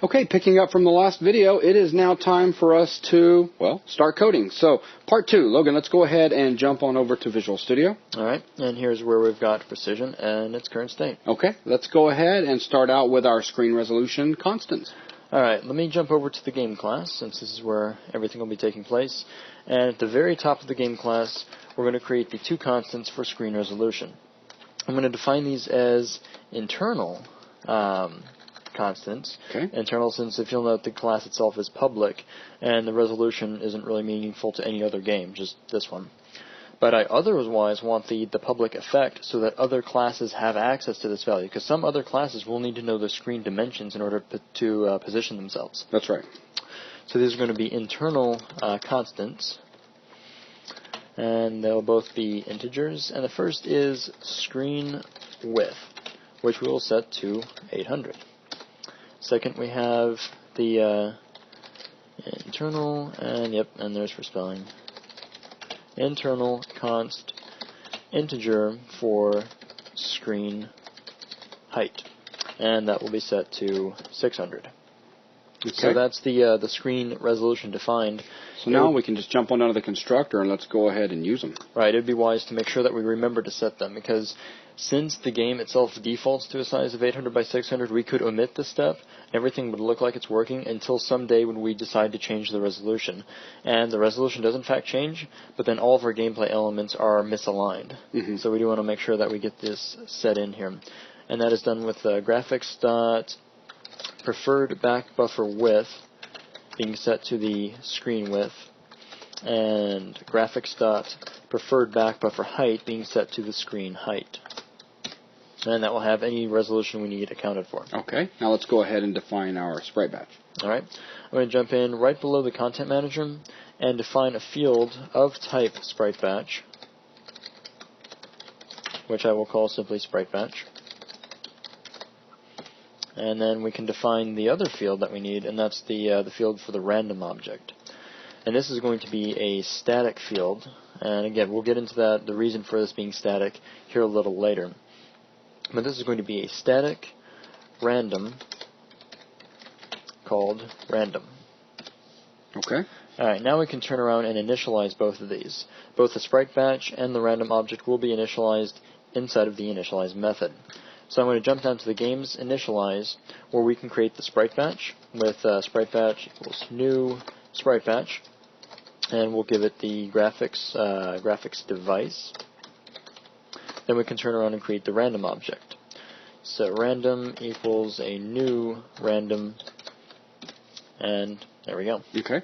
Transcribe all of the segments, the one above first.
Okay, picking up from the last video, it is now time for us to, well, start coding. So, part 2. Logan, let's go ahead and jump on over to Visual Studio. Alright, and here's where we've got precision and its current state. Okay, let's go ahead and start out with our screen resolution constants. Alright, let me jump over to the game class, since this is where everything will be taking place. And at the very top of the game class, we're going to create the 2 constants for screen resolution. I'm going to define these as internal constants. Okay. Internal, since if you'll note, the class itself is public, and the resolution isn't really meaningful to any other game, just this one. But I otherwise want the public effect so that other classes have access to this value, because some other classes will need to know the screen dimensions in order to position themselves. That's right. So these are going to be internal constants, and they'll both be integers. And the first is screen width, which we will set to 800. Second, we have the internal, and yep, and there's for spelling. Internal const integer for screen height, and that will be set to 600. Okay. So that's the screen resolution defined. So now we can just jump on out of the constructor and let's go ahead and use them. Right, it would be wise to make sure that we remember to set them, because since the game itself defaults to a size of 800 by 600, we could omit this step. Everything would look like it's working until someday when we decide to change the resolution. And the resolution does in fact change, but then all of our gameplay elements are misaligned. Mm-hmm. So we do want to make sure that we get this set in here. And that is done with graphics.preferred back buffer width being set to the screen width, and graphics.preferred back buffer height being set to the screen height. And that will have any resolution we need accounted for. Okay, now let's go ahead and define our sprite batch. Alright, I'm going to jump in right below the content manager and define a field of type sprite batch, which I will call simply sprite batch. And then we can define the other field that we need, and that's the field for the random object. And this is going to be a static field, and again, we'll get into that, the reason for this being static, here a little later. But this is going to be a static random called random. Okay. Alright, now we can turn around and initialize both of these. Both the sprite batch and the random object will be initialized inside of the initialize method. So I'm going to jump down to the game's initialize, where we can create the sprite batch with sprite batch equals new sprite batch, and we'll give it the graphics device. Then we can turn around and create the random object. So random equals a new random, and there we go. Okay.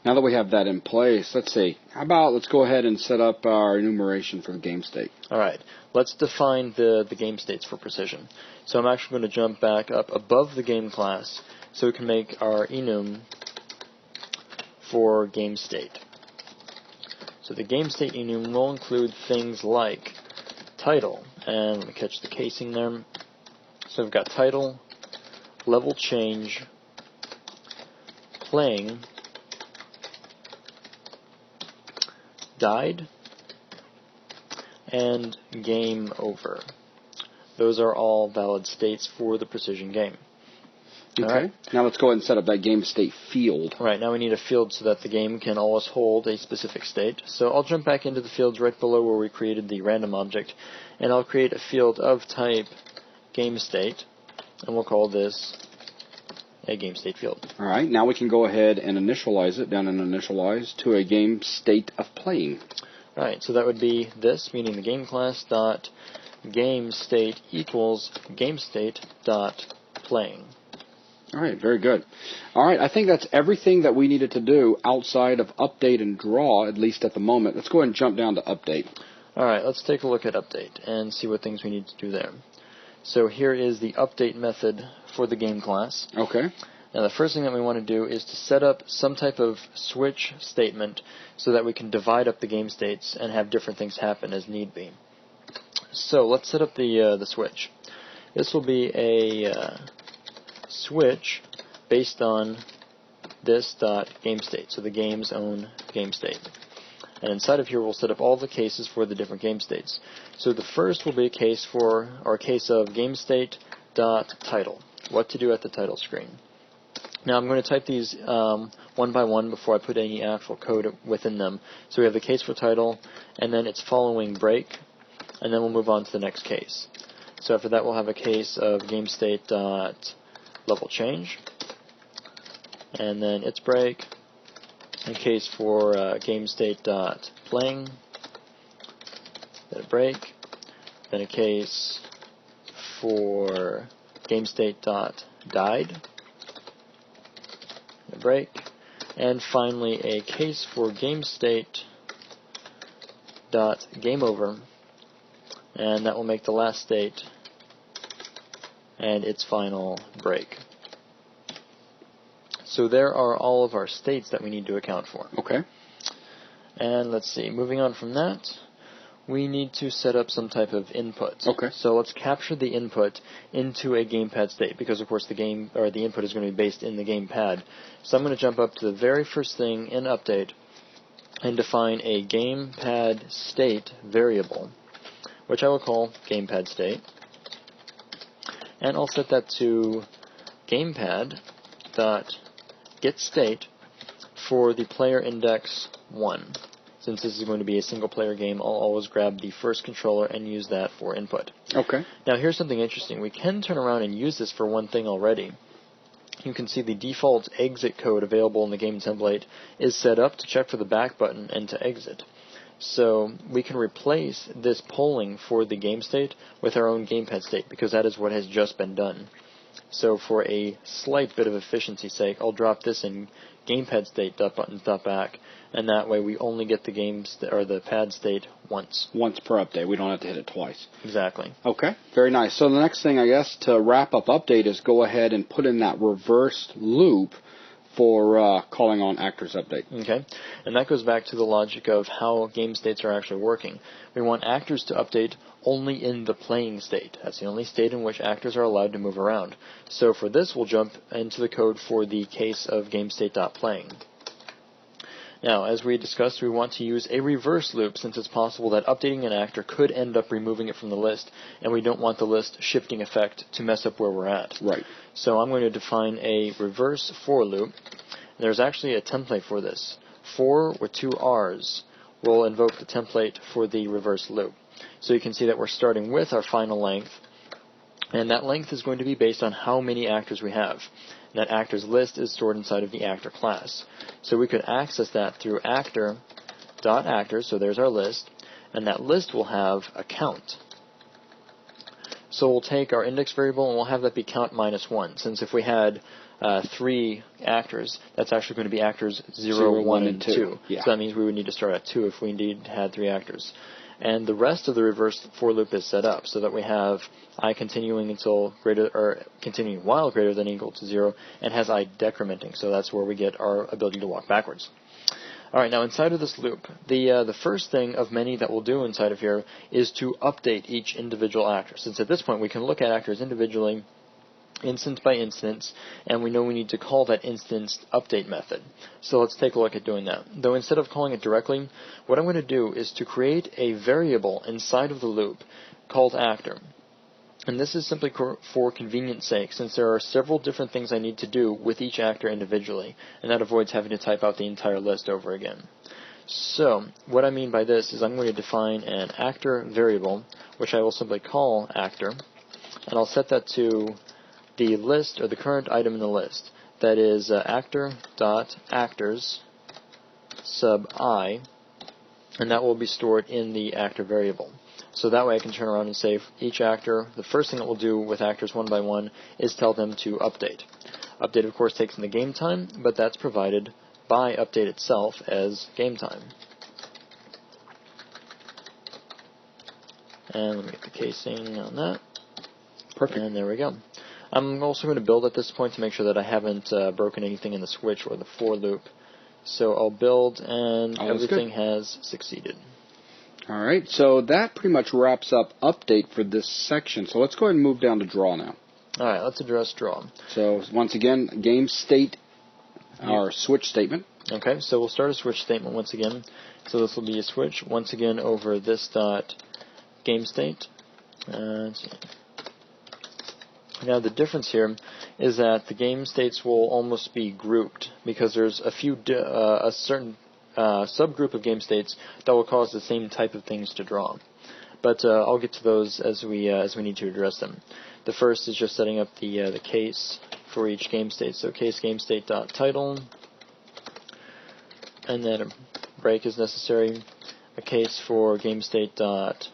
Now that we have that in place, let's see. Let's go ahead and set up our enumeration for the game state. Alright, let's define the game states for precision. So I'm actually going to jump back up above the game class so we can make our enum for game state. So the game state enum will include things like title, and let me catch the casing there. So we've got title, level change, playing, died, and game over. Those are all valid states for the precision game. Okay. Right. Now let's go ahead and set up that game state field. Right, now we need a field so that the game can always hold a specific state. So I'll jump back into the fields right below where we created the random object, and I'll create a field of type game state, and we'll call this a game state field. Alright, now we can go ahead and initialize it down in initialize to a game state of playing. Right, so that would be this, meaning the game class dot game state equals game state dot playing. Alright, very good. Alright, I think that's everything that we needed to do outside of update and draw, at least at the moment. Let's go ahead and jump down to update. Alright, let's take a look at update and see what things we need to do there. So here is the update method for the game class. Okay. Now the first thing that we want to do is to set up some type of switch statement so that we can divide up the game states and have different things happen as need be. So let's set up the switch. This will be a switch based on this dot game state, so the game's own game state. And inside of here we'll set up all the cases for the different game states. So the first will be a case for our case of game state dot title. What to do at the title screen. Now I'm going to type these one by one before I put any actual code within them. So we have the case for title, and then its following break, and then we'll move on to the next case. So after that we'll have a case of GameState.LevelChange, and then its break, a case for GameState.Playing, then a break, then a case for GameState.Died, a break, and finally a case for GameState.GameOver, and that will make the last state and its final break. So there are all of our states that we need to account for. Okay. And let's see, moving on from that, we need to set up some type of input. Okay. So let's capture the input into a gamepad state, because of course the input is going to be based in the gamepad. So I'm going to jump up to the very first thing in update and define a gamepad state variable, which I will call gamepad state. And I'll set that to gamepad.getState for the player index 1. Since this is going to be a single-player game, I'll always grab the first controller and use that for input. Okay. Now here's something interesting. We can turn around and use this for one thing already. You can see the default exit code available in the game template is set up to check for the back button and to exit. So we can replace this polling for the game state with our own gamepad state, because that is what has just been done. So for a slight bit of efficiency's sake, I'll drop this in gamepad state.button.back, and that way we only get the the pad state once. Once per update. We don't have to hit it twice. Exactly. Okay. Very nice. So the next thing, I guess, to wrap up update is go ahead and put in that reversed loop for calling on actors update. Okay, and that goes back to the logic of how game states are actually working. We want actors to update only in the playing state. That's the only state in which actors are allowed to move around. So for this, we'll jump into the code for the case of GameState.Playing. Now, as we discussed, we want to use a reverse loop, since it's possible that updating an actor could end up removing it from the list, and we don't want the list shifting effect to mess up where we're at. Right. So I'm going to define a reverse for loop. There's actually a template for this. For with two R's will invoke the template for the reverse loop. So you can see that we're starting with our final length, and that length is going to be based on how many actors we have. And that actors list is stored inside of the actor class. So we could access that through actor.actors, so there's our list, and that list will have a count. So we'll take our index variable and we'll have that be count minus 1, since if we had 3 actors, that's actually going to be actors 0, 1, and 2. Yeah. So that means we would need to start at 2 if we indeed had 3 actors. And the rest of the reverse for loop is set up so that we have I continuing continuing while greater than or equal to 0, and has I decrementing. So that's where we get our ability to walk backwards. All right, now inside of this loop, the first thing of many that we'll do inside of here is to update each individual actor. Since at this point we can look at actors individually, instance by instance, and we know we need to call that instance update method. So let's take a look at doing that. Though instead of calling it directly, what I'm going to do is to create a variable inside of the loop called actor. And this is simply for convenience sake, since there are several different things I need to do with each actor individually, and that avoids having to type out the entire list over again. So what I mean by this is I'm going to define an actor variable, which I will simply call actor, and I'll set that to the list, or the current item in the list. That is actor.actors sub I, and that will be stored in the actor variable. So that way I can turn around and say each actor, the first thing that we'll do with actors one by one is tell them to update. Update, of course, takes in the game time, but that's provided by update itself as game time. And let me get the casing on that. Perfect. And there we go. I'm also going to build at this point to make sure that I haven't broken anything in the switch or the for loop. So I'll build, and everything has succeeded. All right, so that pretty much wraps up update for this section. So let's go ahead and move down to draw now. All right, let's address draw. So once again, game state, our switch statement. Okay, so we'll start a switch statement once again. So this will be a switch once again over this dot game state. Now the difference here is that the game states will almost be grouped because there's a certain subgroup of game states that will cause the same type of things to draw. But I'll get to those as we need to address them. The first is just setting up the case for each game state. So case game state dot title, and then a break is necessary. A case for game state dot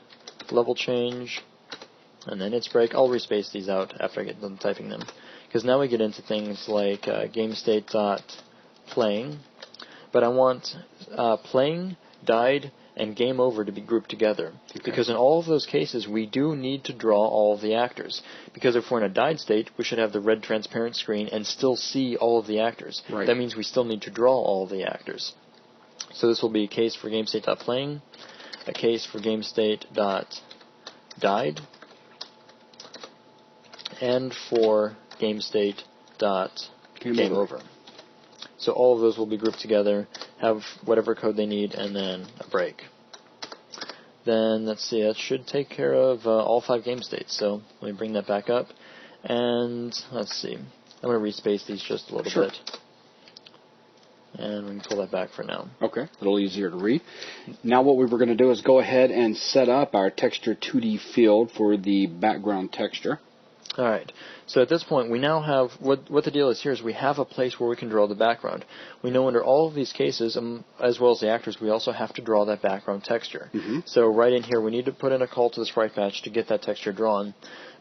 level change, and then its break. I'll respace these out after I get done typing them, because now we get into things like game state dot playing, but I want playing, died, and game over to be grouped together. Okay. Because in all of those cases, we do need to draw all of the actors. Because if we're in a died state, we should have the red transparent screen and still see all of the actors. Right. That means we still need to draw all of the actors. So this will be a case for GameState.playing, a case for GameState.died, and for GameState.gameOver. So all of those will be grouped together, have whatever code they need, and then a break. Then, let's see, that should take care of all 5 game states. So let me bring that back up, and let's see. I'm going to respace these just a little bit. And we can pull that back for now. Okay, a little easier to read. Now what we were going to do is go ahead and set up our texture 2D field for the background texture. Alright, so at this point we now have, what the deal is here is we have a place where we can draw the background. We know under all of these cases, as well as the actors, we also have to draw that background texture. Mm-hmm. So right in here we need to put in a call to the sprite batch to get that texture drawn.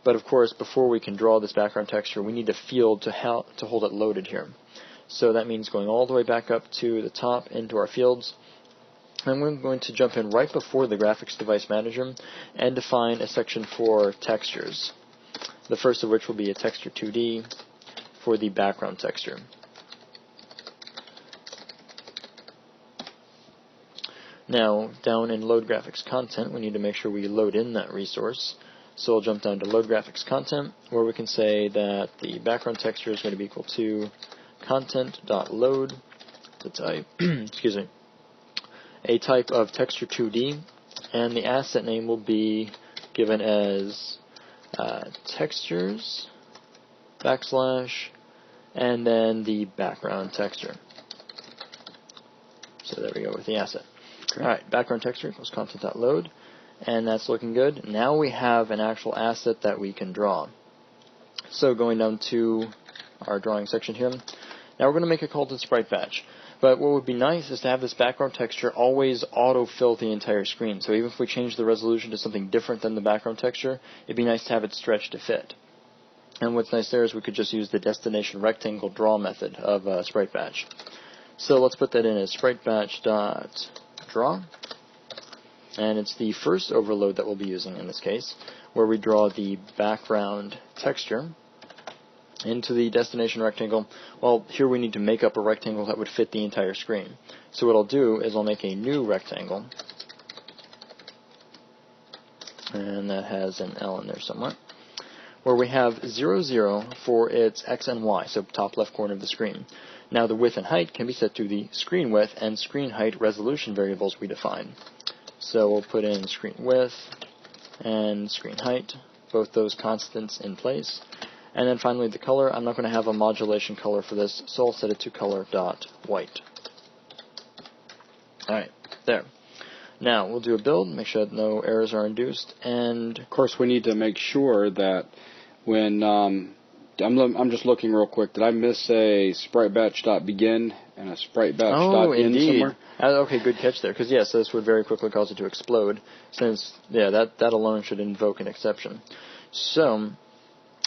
But of course, before we can draw this background texture, we need a field to hold it loaded here. So that means going all the way back up to the top into our fields. And we're going to jump in right before the graphics device manager and define a section for textures. The first of which will be a texture 2D for the background texture. Now, down in load graphics content, we need to make sure we load in that resource. So I'll jump down to load graphics content, where we can say that the background texture is going to be equal to content.load, the type, excuse me, a type of texture 2D, and the asset name will be given as textures, / and then the background texture. So there we go with the asset. Okay. Alright, background texture equals content.load, and that's looking good. Now we have an actual asset that we can draw. So going down to our drawing section here, now we're going to make a call to the sprite batch. But what would be nice is to have this background texture always auto-fill the entire screen. So even if we change the resolution to something different than the background texture, it'd be nice to have it stretched to fit. And what's nice there is we could just use the destination rectangle draw method of sprite batch. So let's put that in as sprite batch.draw. And it's the first overload that we'll be using in this case, where we draw the background texture into the destination rectangle. Well, here we need to make up a rectangle that would fit the entire screen. So what I'll do is I'll make a new rectangle, and that has an L in there somewhere, where we have 0, 0 for its X and Y, so top left corner of the screen. Now the width and height can be set to the screen width and screen height resolution variables we define. So we'll put in screen width and screen height, both those constants in place. And then finally the color, I'm not going to have a modulation color for this, so I'll set it to color.white. Alright, there. Now we'll do a build, make sure that no errors are induced, and of course we need to make sure that when I'm just looking real quick, did I miss a sprite batch.begin and a sprite batch.end somewhere? Okay, good catch there, because yes, this would very quickly cause it to explode, since that alone should invoke an exception. So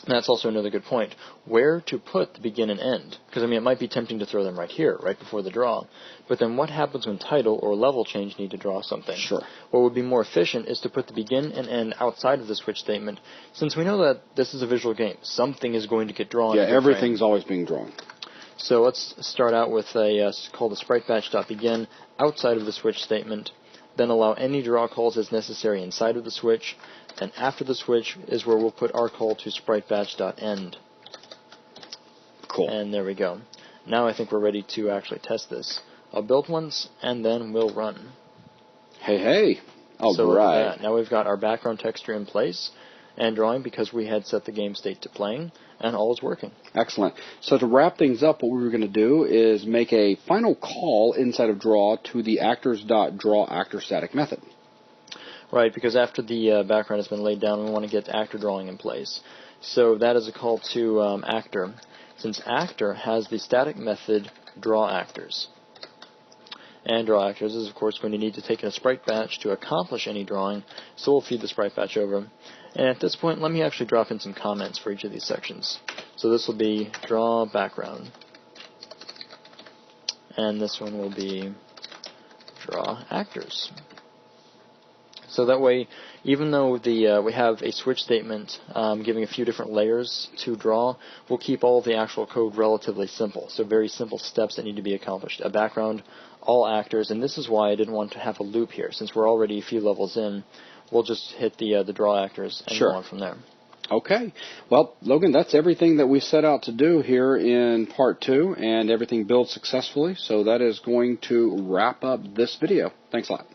that's also another good point. Where to put the begin and end? Because, I mean, it might be tempting to throw them right here, right before the draw. But then what happens when title or level change need to draw something? Sure. What would be more efficient is to put the begin and end outside of the switch statement. Since we know that this is a visual game, something is going to get drawn. Yeah, everything's always being drawn. So let's start out with a call to spritebatch.begin outside of the switch statement. Then allow any draw calls as necessary inside of the switch. And after the switch is where we'll put our call to spritebatch.end. Cool. And there we go. Now I think we're ready to actually test this. I'll build once, and then we'll run. Hey, hey. All so right. Now we've got our background texture in place, and drawing because we had set the game state to playing, and all is working. Excellent. So to wrap things up, what we were going to do is make a final call inside of draw to the actors.drawActorStatic method. Right, because after the background has been laid down, we want to get actor drawing in place. So that is a call to actor, since actor has the static method drawActors. And drawActors is, of course, going to need to take in a sprite batch to accomplish any drawing, so we'll feed the sprite batch over. And at this point, let me actually drop in some comments for each of these sections. So this will be draw background. And this one will be draw actors. So that way, even though we have a switch statement giving a few different layers to draw, we'll keep all of the actual code relatively simple. So very simple steps that need to be accomplished. A background, all actors, and this is why I didn't want to have a loop here. Since we're already a few levels in, we'll just hit the draw actors and go on from there. Okay. Well, Logan, that's everything that we set out to do here in Part 2, and everything builds successfully. So that is going to wrap up this video. Thanks a lot.